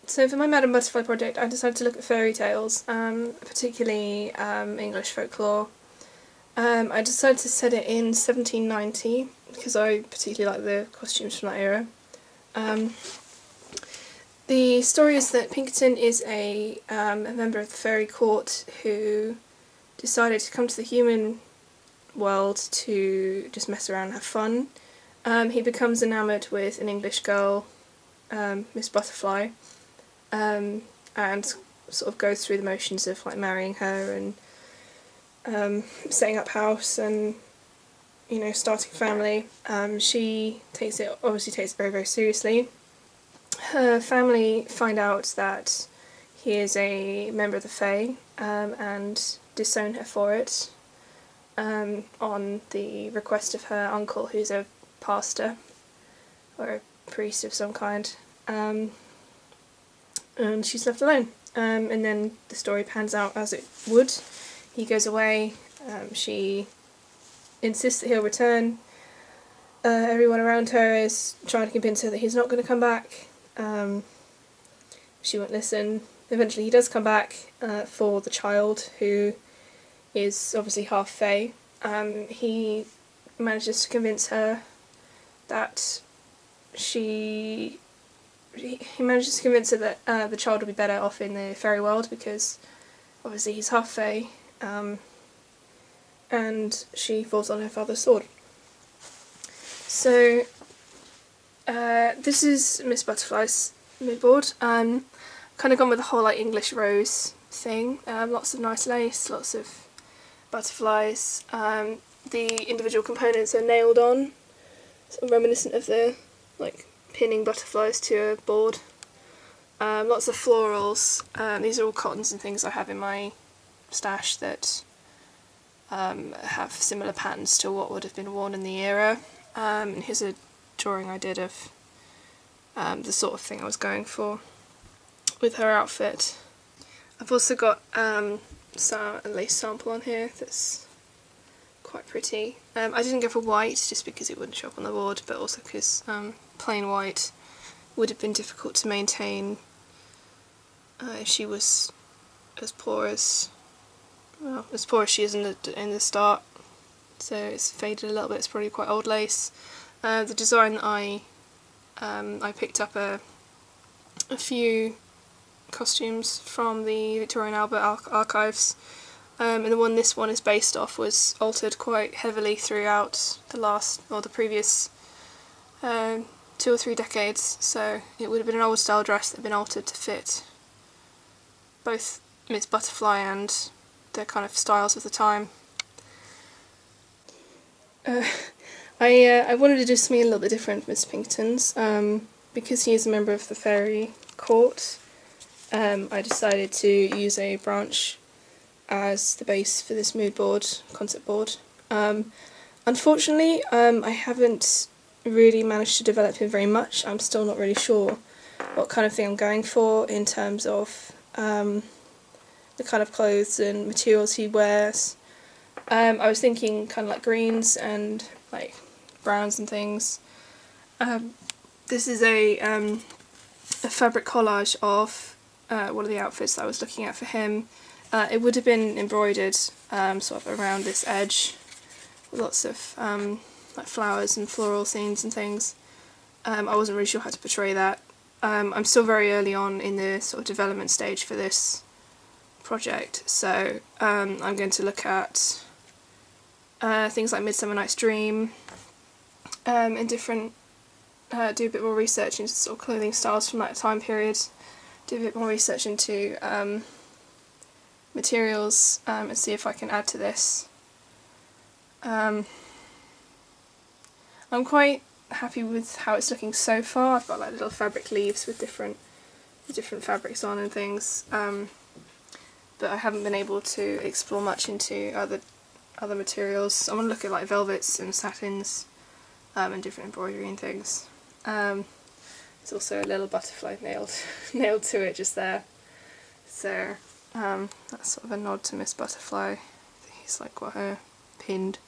So for my Madame Butterfly project, I decided to look at fairy tales, particularly English folklore. I decided to set it in 1790 because I particularly like the costumes from that era. The story is that Pinkerton is a member of the fairy court who decided to come to the human world to just mess around and have fun. He becomes enamoured with an English girl, Miss Butterfly, and sort of goes through the motions of like marrying her and setting up house and starting a family. She obviously takes it very, very seriously. Her family find out that he is a member of the Fae and disown her for it on the request of her uncle, who's a pastor or a priest of some kind. And she's left alone. And then the story pans out as it would. He goes away. She insists that he'll return. Everyone around her is trying to convince her that he's not going to come back. She won't listen. Eventually he does come back for the child, who is obviously half Fae. He manages to convince her that he manages to convince her that the child will be better off in the fairy world because obviously he's half Fae, and she falls on her father's sword. So this is Miss Butterfly's mood board. Kind of gone with the whole like English rose thing. Lots of nice lace, lots of butterflies. The individual components are nailed on, sort of reminiscent of the like pinning butterflies to a board. Lots of florals. These are all cottons and things I have in my stash that have similar patterns to what would have been worn in the era. And here's a drawing I did of the sort of thing I was going for with her outfit. I've also got a lace sample on here that's quite pretty. I didn't go for white just because it wouldn't show up on the board, but also because plain white would have been difficult to maintain if she was as poor as she is in the start. So it's faded a little bit. It's probably quite old lace. The design that I picked up a few costumes from the Victoria and Albert archives, and this one is based off was altered quite heavily throughout the previous 2 or 3 decades. So it would have been an old style dress that had been altered to fit both Miss Butterfly and the kind of styles of the time. I wanted to do something a little bit different with Mr. Pinkerton's. Because he is a member of the fairy court, I decided to use a branch as the base for this mood board, concept board. Unfortunately, I haven't really managed to develop him very much. I'm still not really sure what kind of thing I'm going for in terms of the kind of clothes and materials he wears. I was thinking kind of like greens and like browns and things. This is a fabric collage of one of the outfits that I was looking at for him. It would have been embroidered sort of around this edge, with lots of like flowers and floral scenes and things. I wasn't really sure how to portray that. I'm still very early on in the sort of development stage for this project, so I'm going to look at things like Midsummer Night's Dream and different do a bit more research into sort of clothing styles from that time period, do a bit more research into materials and see if I can add to this. I'm quite happy with how it's looking so far. I've got like little fabric leaves with different fabrics on and things, but I haven't been able to explore much into other materials. I want to look at like velvets and satins and different embroidery and things. There's also a little butterfly nailed to it just there. So that's sort of a nod to Miss Butterfly. He's like got her pinned.